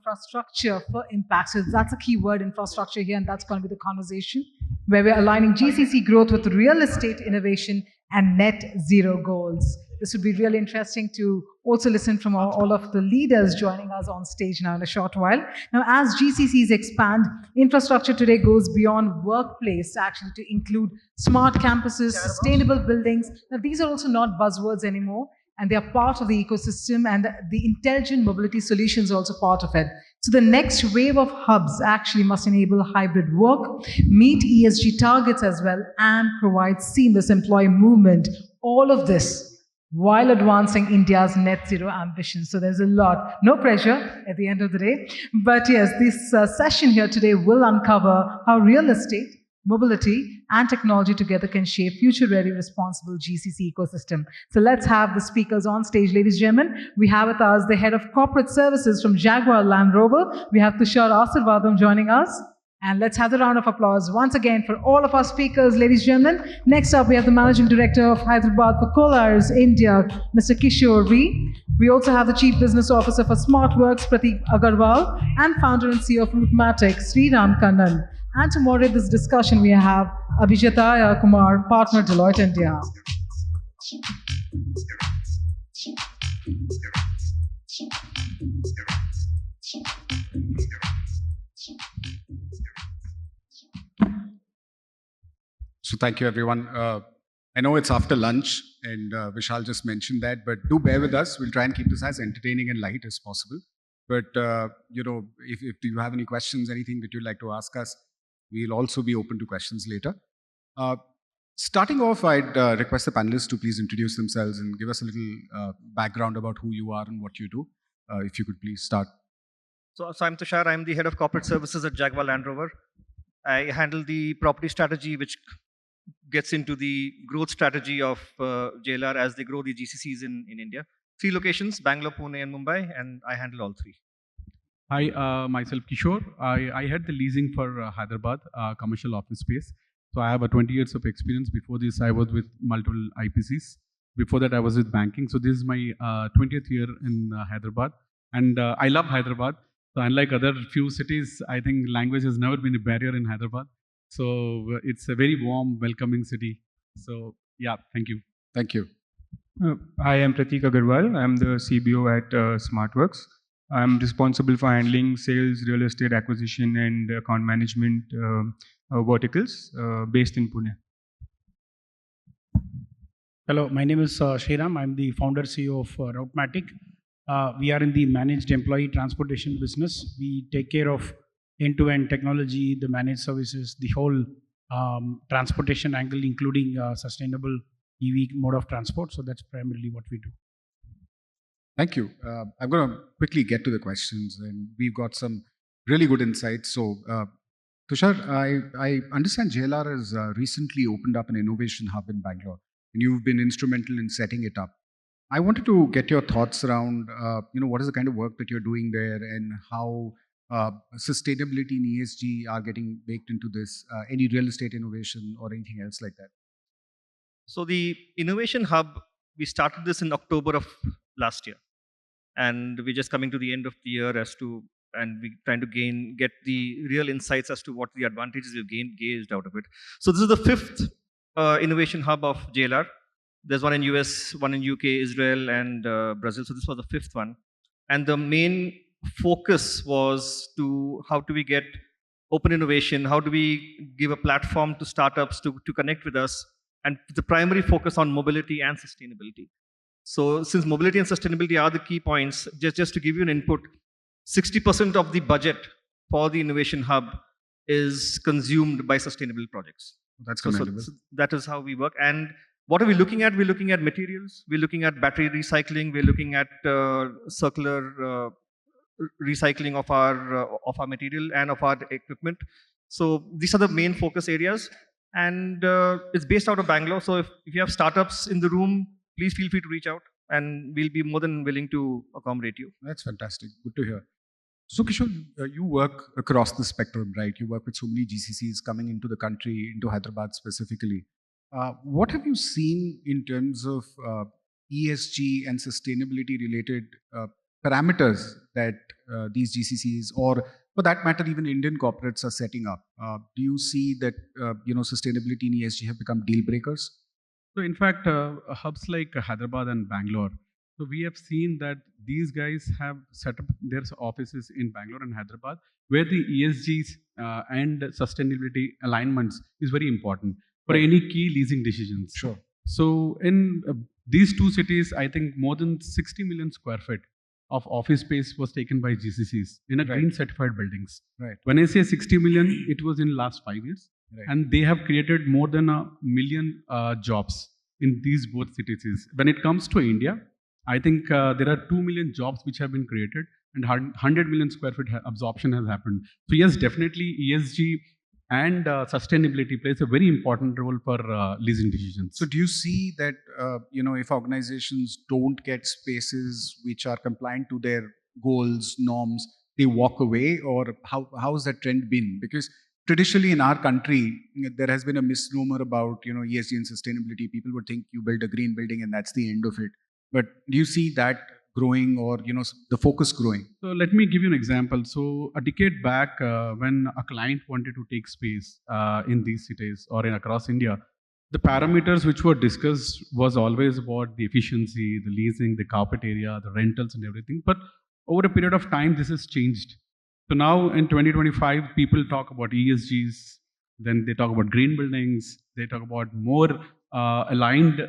infrastructure for impact. So that's a key word, infrastructure here, and that's going to be the conversation where we're aligning GCC growth with real estate innovation and net zero goals. This would be really interesting to also listen from all of the leaders joining us on stage now in a short while. Now, as GCCs expand, infrastructure today goes beyond workplace actually to include smart campuses, sustainable buildings. Now, these are also not buzzwords anymore, and they are part of the ecosystem, and the intelligent mobility solutions are also part of it. So the next wave of hubs actually must enable hybrid work, meet ESG targets as well, and provide seamless employee movement. All of this while advancing India's net zero ambitions. So there's a lot, no pressure at the end of the day. But yes, this session here today will uncover how real estate, mobility, and technology together can shape future-ready, responsible GCC ecosystem. So let's have the speakers on stage, ladies and gentlemen. We have with us the head of corporate services from Jaguar Land Rover. We have Tushar Asirvadam joining us. And let's have the round of applause once again for all of our speakers, ladies and gentlemen. Next up, we have the Managing Director of Hyderabad for Colliers, India, Mr. Kishore. We also have the Chief Business Officer for Smartworks, Pratik Agarwal, and Founder and CEO of Routematic, Sriram, Kannan. And to moderate this discussion, we have Abhijataya, Kumar, partner Deloitte, India. So thank you, everyone. I know it's after lunch, and Vishal just mentioned that, but do bear with us. We'll try and keep this as entertaining and light as possible. But, if you have any questions, anything that you'd like to ask us, we'll also be open to questions later. Starting off, I'd request the panelists to please introduce themselves and give us a little background about who you are and what you do. If you could please start. So I'm Tushar. I'm the head of corporate services at Jaguar Land Rover. I handle the property strategy, which gets into the growth strategy of JLR as they grow the GCCs in India. 3 locations, Bangalore, Pune, and Mumbai, and I handle all 3. Hi, myself Kishore. I had the leasing for Hyderabad, commercial office space. So I have 20 years of experience. Before this, I was with multiple IPCs. Before that, I was with banking. So this is my 20th year in Hyderabad. And I love Hyderabad. So unlike other few cities, I think language has never been a barrier in Hyderabad. So it's a very warm, welcoming city. So yeah, thank you. Thank you. Hi, I'm Pratik Agarwal. I'm the CBO at Smartworks. I'm responsible for handling sales, real estate acquisition, and account management verticals based in Pune. Hello, my name is Sriram. I'm the founder CEO of Routematic. We are in the managed employee transportation business. We take care of end-to-end technology, the managed services, the whole transportation angle, including sustainable EV mode of transport. So that's primarily what we do. Thank you. I'm going to quickly get to the questions, and we've got some really good insights. So, Tushar, I understand JLR has recently opened up an innovation hub in Bangalore, and you've been instrumental in setting it up. I wanted to get your thoughts around, what is the kind of work that you're doing there, and how sustainability and ESG are getting baked into this, any real estate innovation or anything else like that? So the Innovation Hub, we started this in October of last year. And we're just coming to the end of the year and we're trying to get the real insights as to what the advantages we've gauged out of it. So this is the 5th Innovation Hub of JLR. There's one in US, one in UK, Israel, and Brazil. So this was the 5th one. And the main focus was to how do we get open innovation, how do we give a platform to startups to connect with us, and the primary focus on mobility and sustainability. So since mobility and sustainability are the key points, just to give you an input, 60% of the budget for the Innovation Hub is consumed by sustainable projects. That's commendable. So that is how we work. And what are we looking at? We're looking at materials. We're looking at battery recycling. We're looking at circular recycling of our material and of our equipment. So these are the main focus areas, and it's based out of Bangalore. So if you have startups in the room, please feel free to reach out, and we'll be more than willing to accommodate you. That's fantastic. Good to hear. So Kishore, you work across the spectrum, right? You work with so many GCCs coming into the country, into Hyderabad specifically. What have you seen in terms of ESG and sustainability related parameters that these GCCs, or for that matter, even Indian corporates are setting up? Do you see that sustainability and ESG have become deal breakers? So in fact, hubs like Hyderabad and Bangalore, so we have seen that these guys have set up their offices in Bangalore and Hyderabad, where the ESGs and sustainability alignments is very important for any key leasing decisions. Sure. So in these two cities, I think more than 60 million square feet of office space was taken by GCCs in a green certified buildings. Right. When I say 60 million, it was in last 5 years. Right. And they have created more than 1 million jobs in these both cities. When it comes to India, I think there are 2 million jobs which have been created and 100 million square feet absorption has happened. So yes, definitely ESG and sustainability plays a very important role for leasing decisions. So do you see that, if organizations don't get spaces which are compliant to their goals, norms, they walk away, or how has that trend been? Because traditionally in our country, there has been a misnomer about, ESG and sustainability. People would think you build a green building and that's the end of it. But do you see that growing, or, the focus growing? So let me give you an example. So a decade back, when a client wanted to take space in these cities or across India, the parameters which were discussed was always about the efficiency, the leasing, the carpet area, the rentals and everything. But over a period of time, this has changed. So now in 2025, people talk about ESGs, then they talk about green buildings, they talk about more aligned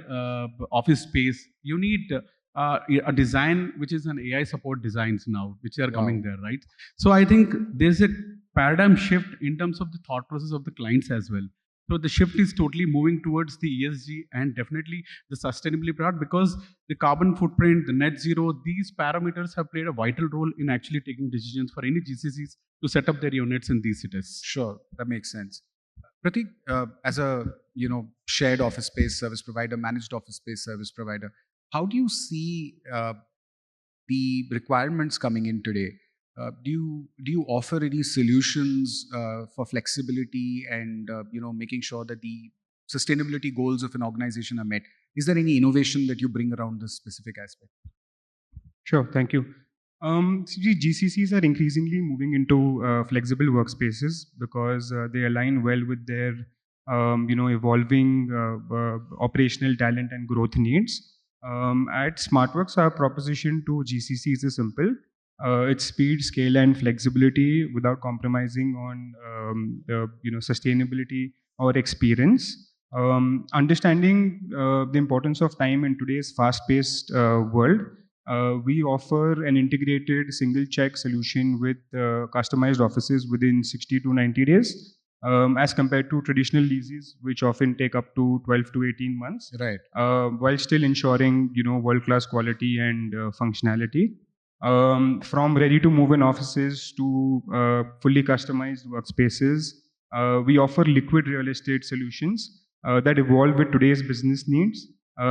office space. You need a design which is an AI support designs now, which are coming there, right? So I think there's a paradigm shift in terms of the thought process of the clients as well. So the shift is totally moving towards the ESG and definitely the sustainability part, because the carbon footprint, the net zero, these parameters have played a vital role in actually taking decisions for any GCCs to set up their units in these cities. Sure, that makes sense. Pratik, as a shared office space service provider, managed office space service provider, how do you see the requirements coming in today? Do you offer any solutions for flexibility and making sure that the sustainability goals of an organization are met? Is there any innovation that you bring around this specific aspect? Sure, thank you. GCCs are increasingly moving into flexible workspaces because they align well with their evolving operational talent and growth needs. At Smartworks, our proposition to GCCs is simple. It's speed, scale, and flexibility without compromising on sustainability or experience. Understanding the importance of time in today's fast-paced world, we offer an integrated single-check solution with customized offices within 60 to 90 days. As compared to traditional leases, which often take up to 12 to 18 months, right? While still ensuring world-class quality and functionality. From ready-to-move-in offices to fully customized workspaces, we offer liquid real estate solutions that evolve with today's business needs,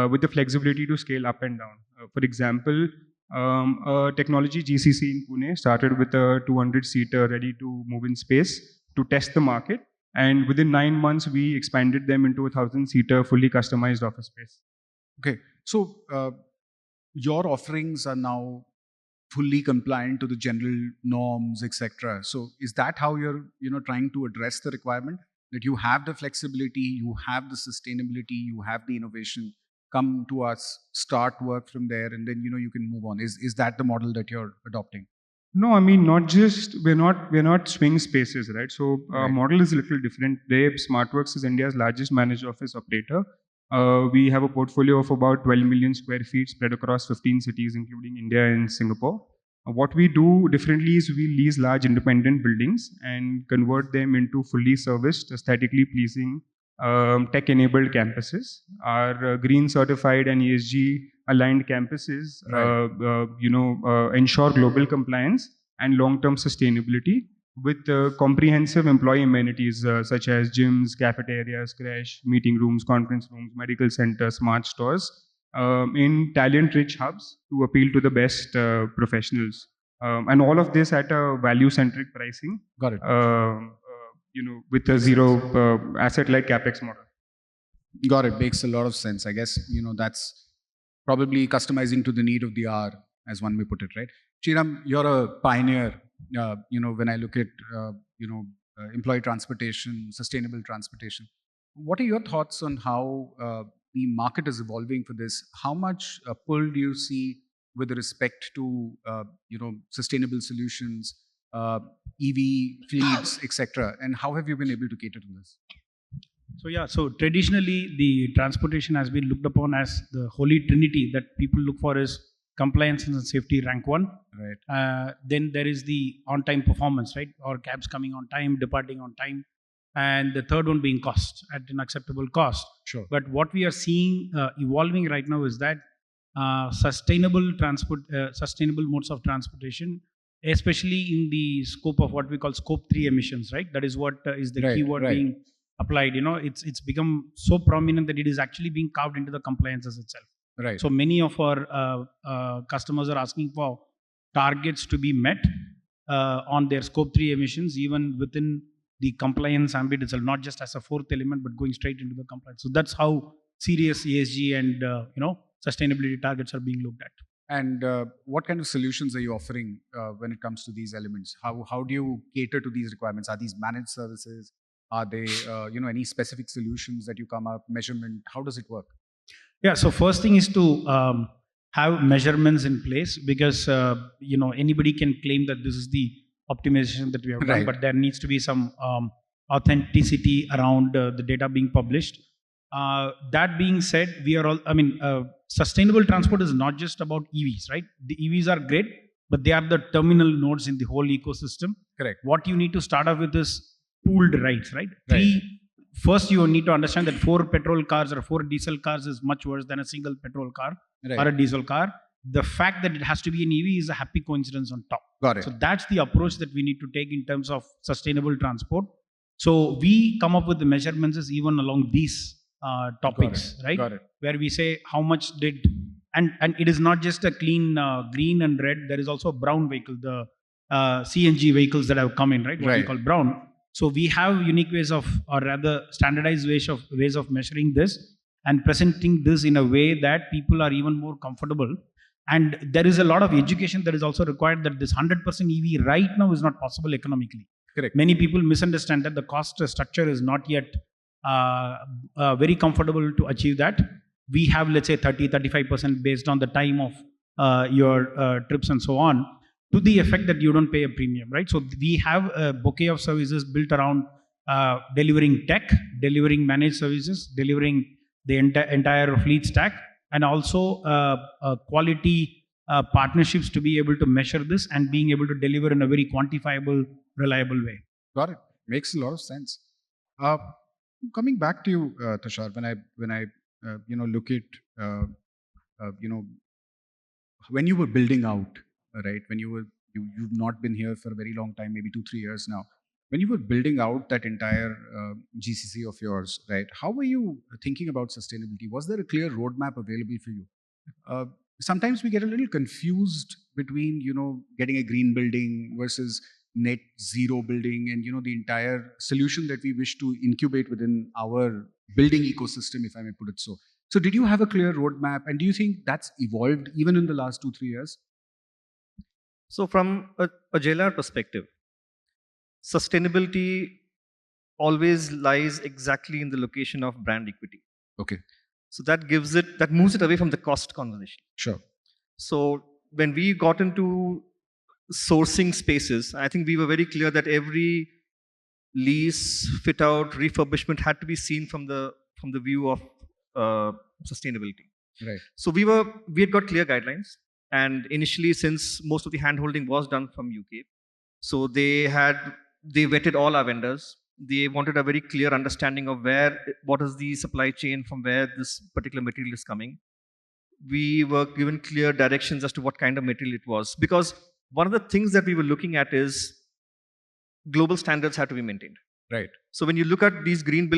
with the flexibility to scale up and down. For example, a technology GCC in Pune started with a 200-seater ready-to-move-in space to test the market, and within 9 months we expanded them into a 1,000-seater fully customized office space. Okay, so your offerings are now fully compliant to the general norms, etc. So is that how you're trying to address the requirement, that you have the flexibility, you have the sustainability, you have the innovation, come to us, start work from there, and then you can move on? Is that the model that you're adopting? No, I mean, not just, we're not swing spaces, right? So our model is a little different. Today, Smartworks is India's largest managed office operator. We have a portfolio of about 12 million square feet spread across 15 cities, including India and Singapore. What we do differently is we lease large independent buildings and convert them into fully serviced, aesthetically pleasing, tech-enabled campuses. Our green certified and ESG aligned campuses, ensure global compliance and long-term sustainability with comprehensive employee amenities such as gyms, cafeterias, creche, meeting rooms, conference rooms, medical centers, smart stores, in talent-rich hubs to appeal to the best professionals. And all of this at a value-centric pricing. Got it. With a zero asset-like capex model. Got it. Makes a lot of sense. I guess that's probably customizing to the need of the hour, as one may put it, right? Sriram, you're a pioneer. When I look at employee transportation, sustainable transportation, what are your thoughts on how the market is evolving for this? How much pull do you see with respect to sustainable solutions, EV fleets, etc. And how have you been able to cater to this? So traditionally the transportation has been looked upon as the holy trinity that people look for is compliance and safety rank one. Right. Then there is the on-time performance, right? Or cabs coming on time, departing on time, and the third one being cost at an acceptable cost. Sure. But what we are seeing evolving right now is that sustainable modes of transportation, especially in the scope of what we call scope 3 emissions, right? That is what is the keyword being applied. It's become so prominent that it is actually being carved into the compliances itself. Right. So many of our customers are asking for targets to be met on their scope 3 emissions, even within the compliance ambit itself, not just as a fourth element, but going straight into the compliance. So that's how serious ESG and sustainability targets are being looked at. And what kind of solutions are you offering when it comes to these elements? How do you cater to these requirements? Are these managed services? Are they any specific solutions that you come up, measurement? How does it work? Yeah, so first thing is to have measurements in place, because anybody can claim that this is the optimization that we have done, but there needs to be some authenticity around the data being published. That being said, we are all, sustainable transport is not just about EVs, right? The EVs are great, but they are the terminal nodes in the whole ecosystem. Correct. What you need to start off with is pooled rides, right? First, you need to understand that 4 petrol cars or 4 diesel cars is much worse than a single petrol car or a diesel car. The fact that it has to be an EV is a happy coincidence on top. Got it. So that's the approach that we need to take in terms of sustainable transport. So we come up with the measurements even along these topics, right? Got it. Where we say how much did, and it is not just a clean green and red. There is also a brown vehicle, the CNG vehicles that have come in, right? What we call brown. So we have unique ways of, or rather standardized ways of measuring this and presenting this in a way that people are even more comfortable. And there is a lot of education that is also required, that this 100% EV right now is not possible economically. Correct. Many people misunderstand that the cost structure is not yet very comfortable to achieve that. We have, let's say, 30-35% based on the time of your trips and so on, to the effect that you don't pay a premium, right? So we have a bouquet of services built around delivering tech, delivering managed services, delivering the entire fleet stack, and also quality partnerships to be able to measure this and being able to deliver in a very quantifiable, reliable way. Got it. Makes a lot of sense. Coming back to you, Tushar, when I look at when you were building out, right? When you've not been here for a very long time, maybe 2-3 years now. When you were building out that entire GCC of yours, right? How were you thinking about sustainability? Was there a clear roadmap available for you? Sometimes we get a little confused between getting a green building versus net zero building, and the entire solution that we wish to incubate within our building ecosystem, if I may put it so. So did you have a clear roadmap, and do you think that's evolved even in the last 2-3 years? So from a JLR perspective, sustainability always lies exactly in the location of brand equity. Okay. So that moves it away from the cost conversation. Sure. So when we got into sourcing spaces, I think we were very clear that every lease, fit out, refurbishment had to be seen from the view of sustainability. Right. So we had got clear guidelines, and initially, since most of the handholding was done from UK, so they vetted all our vendors. They wanted a very clear understanding of what is the supply chain from where this particular material is coming. We were given clear directions as to what kind of material it was, because one of the things that we were looking at is global standards had to be maintained. Right. So when you look at these green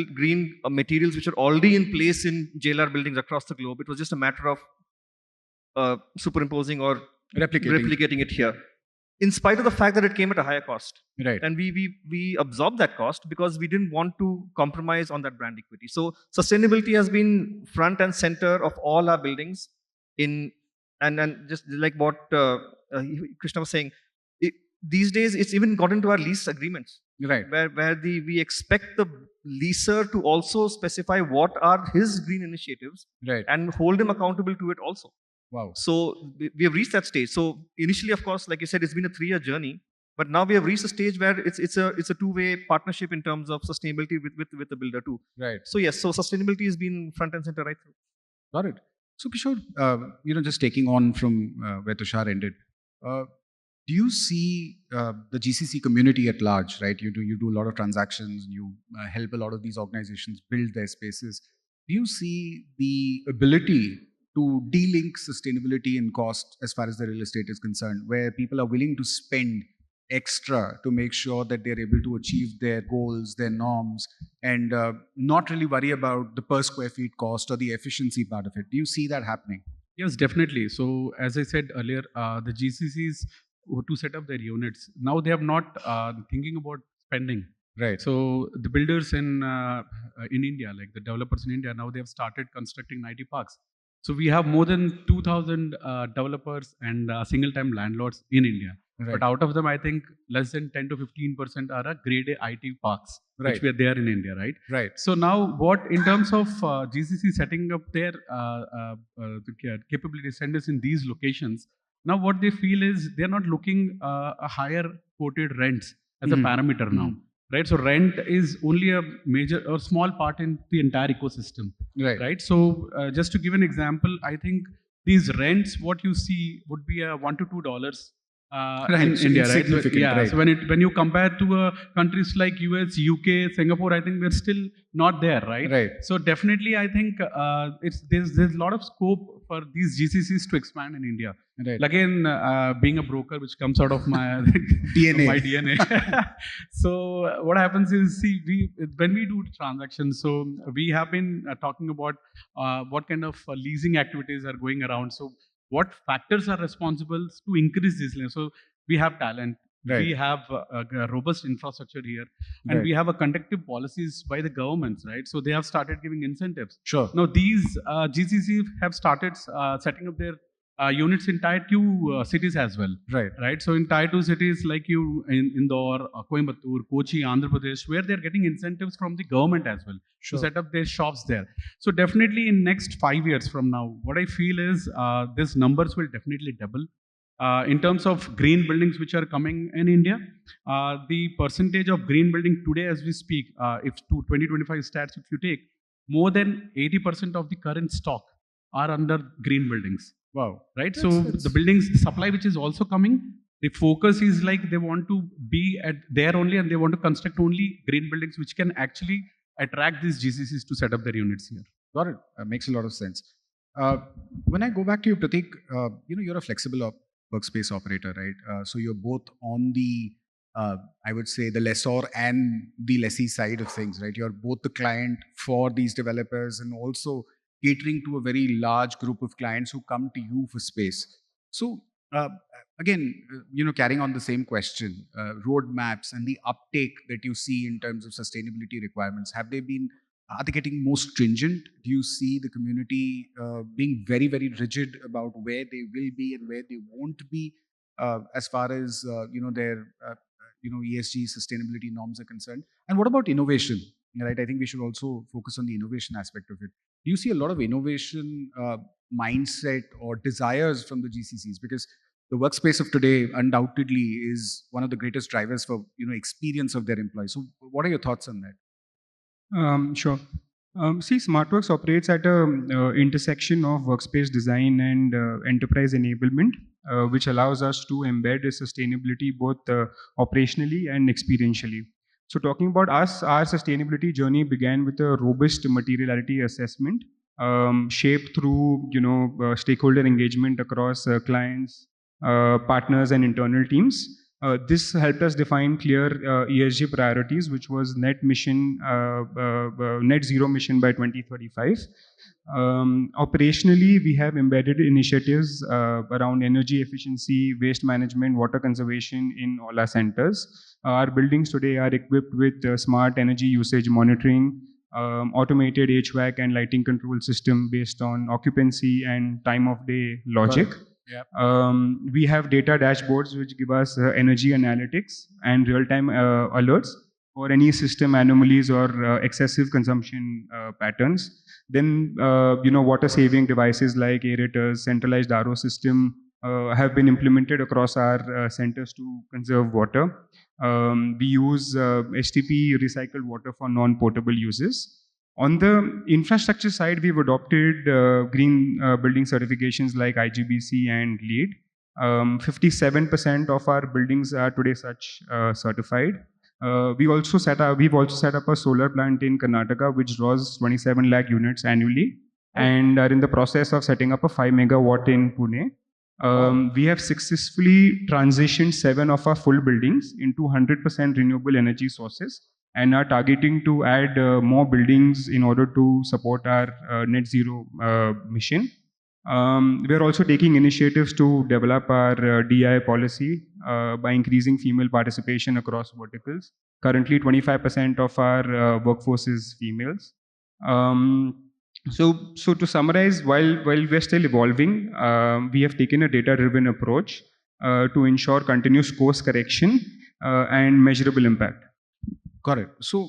materials which are already in place in JLR buildings across the globe, it was just a matter of superimposing or replicating it here, in spite of the fact that it came at a higher cost. Right. And we absorbed that cost because we didn't want to compromise on that brand equity. So sustainability has been front and center of all our buildings. And just like what Krishna was saying, these days it's even got into our lease agreements, Right. where we expect the leaser to also specify what are his green initiatives Right. and hold him accountable to it also. Wow. So we have reached that stage. So initially, of course, like you said, it's been a 3-year journey, but now we have reached a stage where it's a two-way partnership in terms of sustainability with the builder too. Right. So yes, so sustainability has been front and center right through. Got it. So Kishore, just taking on from where Tushar ended, do you see the GCC community at large, right? You do a lot of transactions, you help a lot of these organizations build their spaces. Do you see the ability to de-link sustainability and cost as far as the real estate is concerned, where people are willing to spend extra to make sure that they're able to achieve their goals, their norms, and not really worry about the per square feet cost or the efficiency part of it? Do you see that happening? Yes, definitely. So as I said earlier, the GCCs to set up their units, now they are not thinking about spending. Right. So the builders in India, like the developers in India, now they have started constructing IT parks. So we have more than 2,000 developers and single-time landlords in India. Right. But out of them, I think less than 10 to 15% are a grade A IT parks, Right. which were there in India, right? Right. So now, what in terms of GCC setting up their capability centers in these locations, now what they feel is they're not looking a higher quoted rents as a parameter now, right? So rent is only a major or small part in the entire ecosystem, right? So just to give an example, I think these rents, what you see would be a $1 to $2 in So India, it's right? significant, Yeah. right. So when you compare to countries like US, UK, Singapore, I think we're still not there, right? Right. So definitely, I think there's a lot of scope for these GCCs to expand in India. Right. Again, being a broker, which comes out of my DNA. my DNA. So what happens is, when we do transactions, so we have been talking about what kind of leasing activities are going around. So what factors are responsible to increase this? So we have talent, Right. we have a robust infrastructure here, and Right. we have a conductive policies by the governments, right? So they have started giving incentives. Sure. Now these GCC have started setting up their units in Tier 2 cities as well. Right. So in Tier 2 cities like in Indore, Coimbatore, Kochi, Andhra Pradesh, where they're getting incentives from the government as well Sure. to set up their shops there. So definitely in next 5 years from now, what I feel is these numbers will definitely double. In terms of green buildings which are coming in India, the percentage of green building today as we speak, if to 2025 stats, if you take, more than 80% of the current stock are under green buildings. Wow. Right. That's- So that's- the buildings, the supply which is also coming, the focus is like they want to be at there only, and they want to construct only green buildings which can actually attract these GCCs to set up their units here. Got it. Makes a lot of sense. When I go back to you, Pratik, you're a flexible workspace operator, right? So you're both on the, I would say, the lessor and the lessee side of things, right? You're both the client for these developers and also catering to a very large group of clients who come to you for space. So again, carrying on the same question, roadmaps and the uptake that you see in terms of sustainability requirements, are they getting more stringent? Do you see the community being very, very rigid about where they will be and where they won't be as far as their ESG sustainability norms are concerned? And what about innovation? Right, I think we should also focus on the innovation aspect of it. Do you see a lot of innovation mindset or desires from the GCCs? Because the workspace of today undoubtedly is one of the greatest drivers for experience of their employees. So, what are your thoughts on that? Sure. See, Smartworks operates at an intersection of workspace design and enterprise enablement, which allows us to embed sustainability both operationally and experientially. So talking about us, our sustainability journey began with a robust materiality assessment, shaped through stakeholder engagement across clients, partners, and internal teams. This helped us define clear ESG priorities, which was net zero mission by 2035. Operationally, we have embedded initiatives around energy efficiency, waste management, water conservation in all our centers. Our buildings today are equipped with smart energy usage monitoring, automated HVAC and lighting control system based on occupancy and time of day logic. We have data dashboards which give us energy analytics and real-time alerts for any system anomalies or excessive consumption patterns. Then, water-saving devices like aerators, centralized RO system have been implemented across our centers to conserve water. We use HTP recycled water for non-potable uses. On the infrastructure side, we've adopted green building certifications like IGBC and LEED. 57% of our buildings are today such certified. We've also set up a solar plant in Karnataka which draws 27 lakh units annually, and are in the process of setting up a 5 megawatt in Pune. We have successfully transitioned 7 of our full buildings into 100% renewable energy sources, and are targeting to add more buildings in order to support our net zero mission. We are also taking initiatives to develop our DI policy by increasing female participation across verticals. Currently, 25% of our workforce is females. So to summarize, while we're still evolving, we have taken a data-driven approach to ensure continuous course correction and measurable impact. Got it. So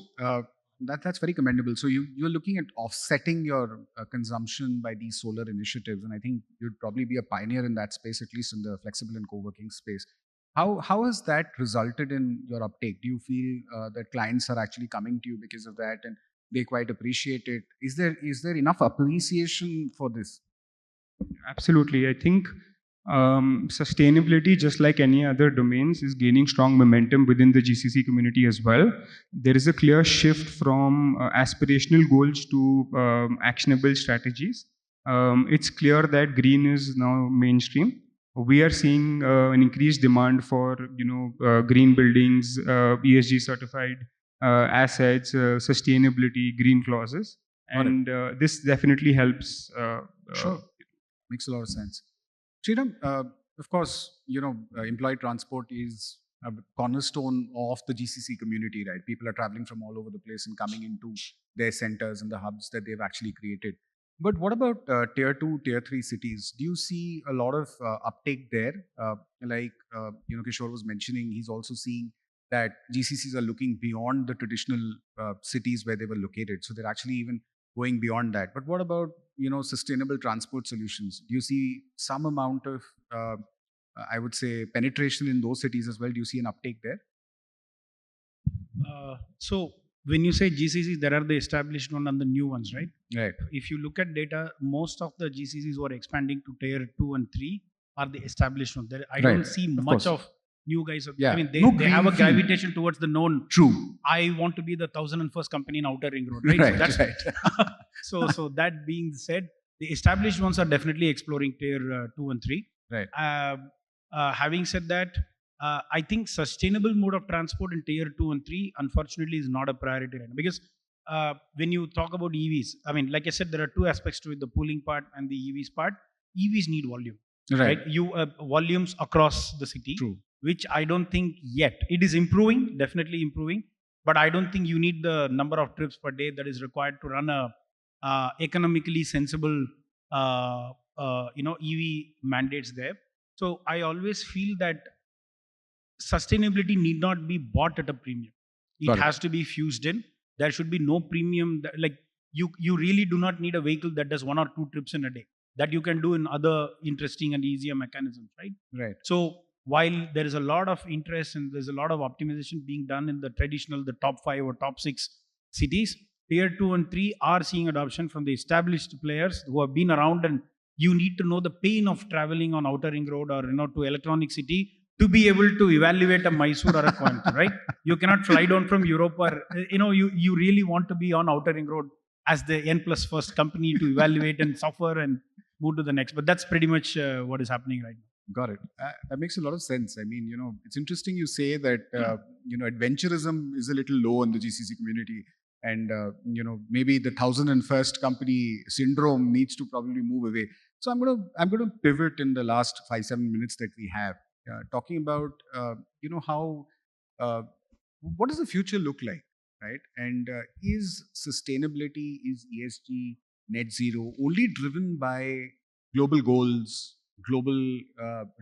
that's very commendable. So you're looking at offsetting your consumption by these solar initiatives, and I think you'd probably be a pioneer in that space, at least in the flexible and co-working space. How has that resulted in your uptake? Do you feel that clients are actually coming to you because of that, and they quite appreciate it? Is there enough appreciation for this? Absolutely. I think sustainability, just like any other domains, is gaining strong momentum within the GCC community as well. There is a clear shift from aspirational goals to actionable strategies. It's clear that green is now mainstream. We are seeing an increased demand for green buildings, ESG certified assets, sustainability, green clauses, and this definitely helps. Sure, makes a lot of sense. Sriram, of course, employee transport is a cornerstone of the GCC community, right? People are traveling from all over the place and coming into their centers and the hubs that they've actually created. But what about tier 2, tier 3 cities? Do you see a lot of uptake there? Kishore was mentioning, he's also seeing that GCCs are looking beyond the traditional cities where they were located. So they're actually even going beyond that. But what about sustainable transport solutions? Do you see some amount of I would say penetration in those cities as well? Do you see an uptake there? So when you say GCCs, there are the established one and the new ones, right? Right. If you look at data, most of the GCCs who are expanding to tier 2 and 3 are the established ones. I don't see much of new guys. I mean, they have a gravitation towards the known. True. I want to be the 1001st company in Outer Ring Road, right? Right. So that being said, the established ones are definitely exploring tier 2 and 3. Right. Having said that, I think sustainable mode of transport in tier 2 and 3, unfortunately, is not a priority right now. Because when you talk about EVs, I mean, like I said, there are two aspects to it, the pooling part and the EVs part. EVs need volume. Right. You volumes across the city. True. Which I don't think yet. It is improving, definitely improving, but I don't think you need the number of trips per day that is required to run a economically sensible, EV mandates there. So I always feel that sustainability need not be bought at a premium. It has to be fused in. There should be no premium. Like you really do not need a vehicle that does 1 or 2 trips in a day. That you can do in other interesting and easier mechanisms, right? Right. So while there is a lot of interest and there's a lot of optimization being done in the traditional, the top 5 or top 6 cities, tier 2 and 3 are seeing adoption from the established players who have been around, and you need to know the pain of traveling on Outer Ring Road or to Electronic City to be able to evaluate a Mysore or a Coimbatore, right? You cannot fly down from Europe, or you really want to be on Outer Ring Road as the N+1st company to evaluate and suffer and move to the next. But that's pretty much what is happening right now. Got it. That makes a lot of sense. I mean, it's interesting you say that, adventurism is a little low in the GCC community. And, maybe the 1001st company syndrome needs to probably move away. So I'm going to pivot in the last 5-7 minutes that we have, talking about, how, what does the future look like, right? And is sustainability, is ESG, net zero only driven by global goals, global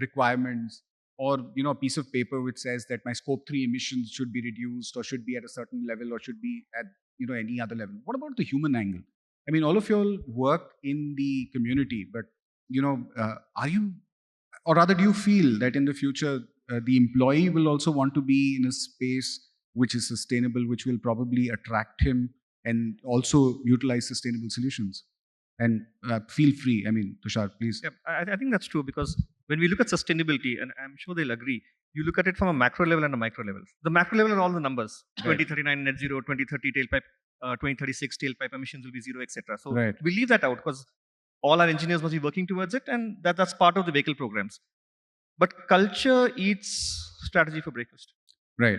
requirements, or a piece of paper which says that my scope 3 emissions should be reduced or should be at a certain level or should be at any other level. What about the human angle? I mean, all of you all work in the community, but are you, or rather do you feel that in the future the employee will also want to be in a space which is sustainable, which will probably attract him and also utilize sustainable solutions? And feel free, Tushar, please. Yeah, I think that's true, because when we look at sustainability, and I'm sure they'll agree, you look at it from a macro level and a micro level. The macro level are all the numbers: 2039 net zero, 2030 tailpipe, 2036 tailpipe emissions will be zero, etc. So we leave that out because all our engineers must be working towards it, and that's part of the vehicle programs. But culture eats strategy for breakfast. Right.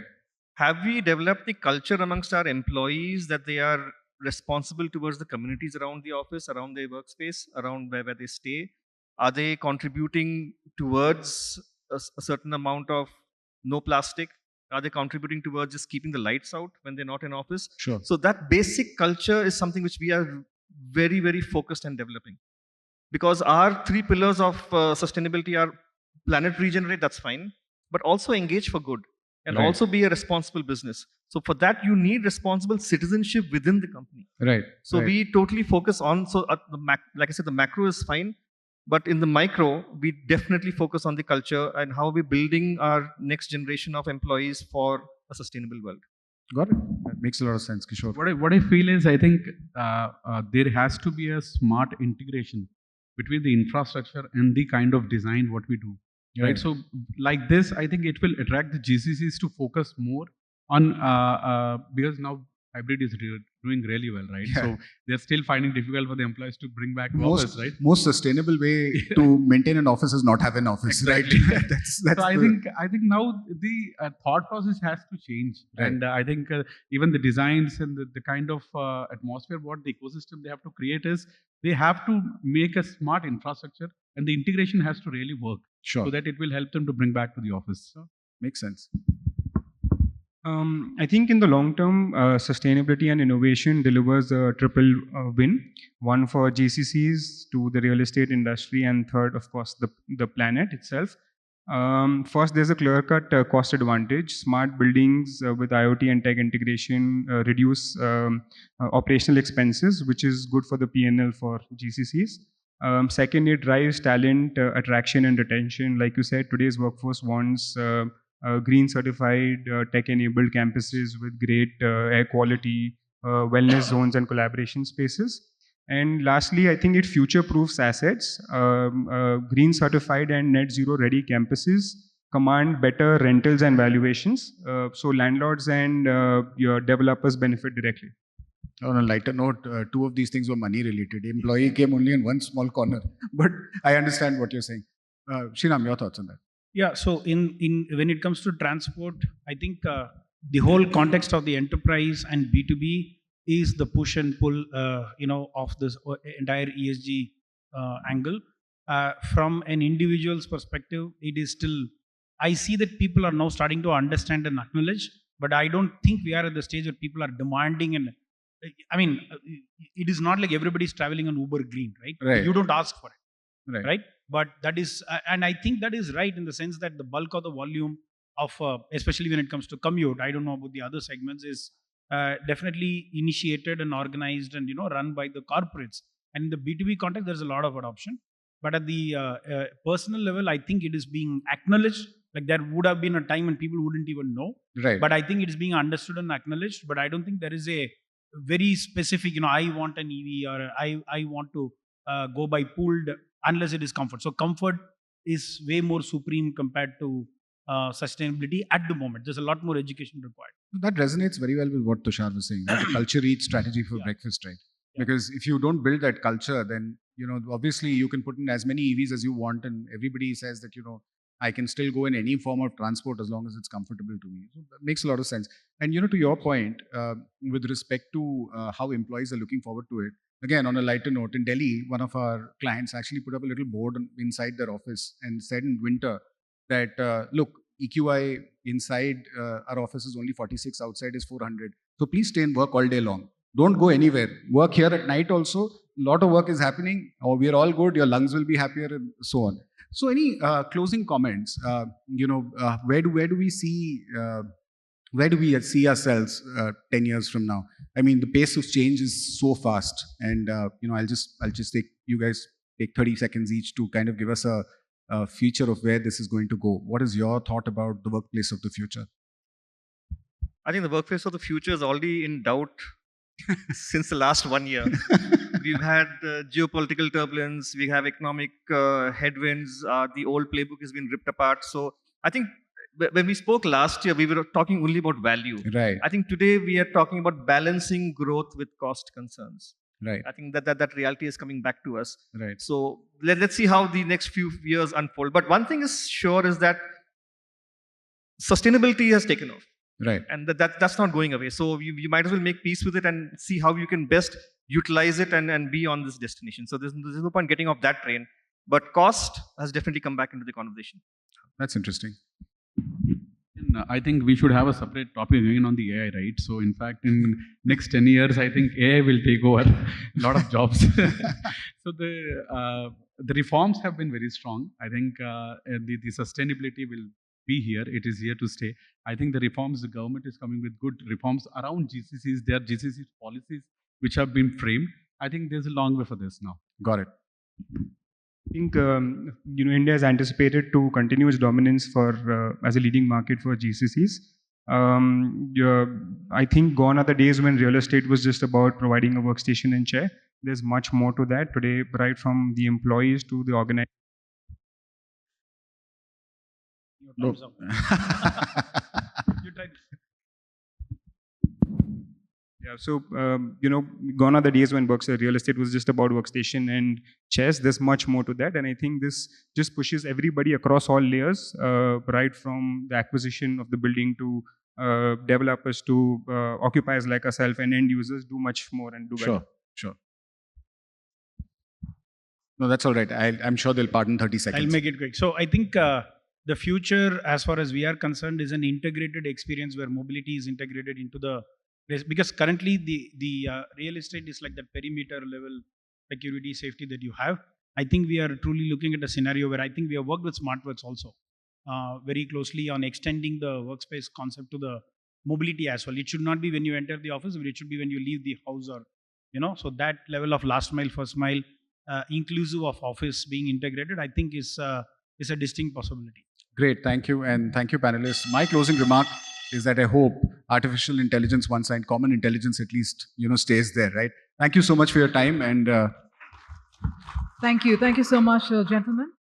Have we developed the culture amongst our employees that they are responsible towards the communities around the office, around their workspace, around where they stay? Are they contributing towards a certain amount of no plastic? Are they contributing towards just keeping the lights out when they're not in office? Sure. So that basic culture is something which we are very, very focused on developing. Because our 3 pillars of sustainability are planet regenerate, that's fine, but also engage for good and also be a responsible business. So for that, you need responsible citizenship within the company. Right. So we totally focus on, like I said, the macro is fine, but in the micro, we definitely focus on the culture and how we're building our next generation of employees for a sustainable world. Got it. That makes a lot of sense, Kishore. What I feel is, I think there has to be a smart integration between the infrastructure and the kind of design what we do. Right. So like this, I think it will attract the GCCs to focus more on, because now hybrid is doing really well, right? Yeah. So they're still finding difficult for the employees to bring back office, right? Most sustainable way to maintain an office is not have an office, exactly. Right? that's so I think now the thought process has to change, right. And I think even the designs and the kind of atmosphere, what the ecosystem they have to create is, they have to make a smart infrastructure, and the integration has to really work. Sure. So that it will help them to bring back to the office. So, makes sense. I think in the long term, sustainability and innovation delivers a triple win. One for GCCs, to the real estate industry, and third, of course, the planet itself. First, there's a clear-cut cost advantage. Smart buildings with IoT and tech integration reduce operational expenses, which is good for the P&L for GCCs. Second, it drives talent attraction and retention. Like you said, today's workforce wants green certified, tech-enabled campuses with great air quality, wellness zones, and collaboration spaces. And lastly, I think it future-proofs assets. Green certified and net zero ready campuses command better rentals and valuations. So landlords and your developers benefit directly. On a lighter note, 2 of these things were money related. Employee came only in one small corner, but I understand what you're saying. Sriram, your thoughts on that? Yeah, so in when it comes to transport, I think the whole context of the enterprise and B2B is the push and pull, of this entire ESG angle. From an individual's perspective, it is still, I see that people are now starting to understand and acknowledge, but I don't think we are at the stage where people are demanding. And I mean, it is not like everybody's traveling on Uber Green, right? You don't ask for it, right? But that is, and I think that is right in the sense that the bulk of the volume of, especially when it comes to commute, I don't know about the other segments, is definitely initiated and organized and run by the corporates. And in the B2B context, there's a lot of adoption. But at the personal level, I think it is being acknowledged. Like there would have been a time when people wouldn't even know. Right. But I think it is being understood and acknowledged. But I don't think there is a very specific, I want an EV or I want to go by pooled, unless it is comfort. So comfort is way more supreme compared to sustainability at the moment. There's a lot more education required. That resonates very well with what Tushar was saying. That culture eats strategy for breakfast, right? Yeah. Because if you don't build that culture, then obviously you can put in as many EVs as you want, and everybody says that I can still go in any form of transport as long as it's comfortable to me. So that makes a lot of sense. And to your point, with respect to how employees are looking forward to it, again, on a lighter note, in Delhi, one of our clients actually put up a little board inside their office and said in winter that, look, EQI inside our office is only 46, outside is 400. So please stay and work all day long. Don't go anywhere. Work here at night also. A lot of work is happening. Oh, we are all good. Your lungs will be happier and so on. So, any closing comments? Where do we see ourselves 10 years from now? I mean, the pace of change is so fast, and I'll just take you guys take 30 seconds each to kind of give us a future of where this is going to go. What is your thought about the workplace of the future? I think the workplace of the future is already in doubt since the last 1 year. We've had geopolitical turbulence, we have economic headwinds, the old playbook has been ripped apart. So I think when we spoke last year, we were talking only about value. Right. I think today we are talking about balancing growth with cost concerns. Right. I think that reality is coming back to us. Right. So let's see how the next few years unfold. But one thing is sure is that sustainability has taken off. Right. And that's not going away. So you might as well make peace with it and see how you can best utilize it and be on this destination. So there's no point getting off that train. But cost has definitely come back into the conversation. That's interesting. And I think we should have a separate topic again on the AI, right? So in fact, in next 10 years, I think AI will take over a lot of jobs. So the reforms have been very strong. I think the sustainability will be here. It is here to stay. I think the reforms, the government is coming with good reforms around GCCs. There are GCC policies which have been framed. I think there's a long way for this now. Got it. I think India is anticipated to continue its dominance for as a leading market for GCCs. I think gone are the days when real estate was just about providing a workstation and chair. There's much more to that today, right from the employees to the organization. No. Yeah, so gone are the days when real estate was just about workstation and chairs. There's much more to that, and I think this just pushes everybody across all layers, right from the acquisition of the building to developers to occupiers like ourselves and end users do much more and do better. Sure. No, that's all right. I'm sure they'll pardon 30 seconds. I'll make it quick. So I think the future, as far as we are concerned, is an integrated experience where mobility is integrated into the place. Because currently the real estate is like that perimeter level security, safety that you have. I think we are truly looking at a scenario where I think we have worked with Smartworks also very closely on extending the workspace concept to the mobility as well. It should not be when you enter the office, but it should be when you leave the house, or so that level of last mile, first mile, inclusive of office being integrated, I think is a distinct possibility. Great, thank you, and thank you, panelists. My closing remark is that I hope artificial intelligence once and common intelligence at least stays there, right? Thank you so much for your time, and thank you so much, gentlemen.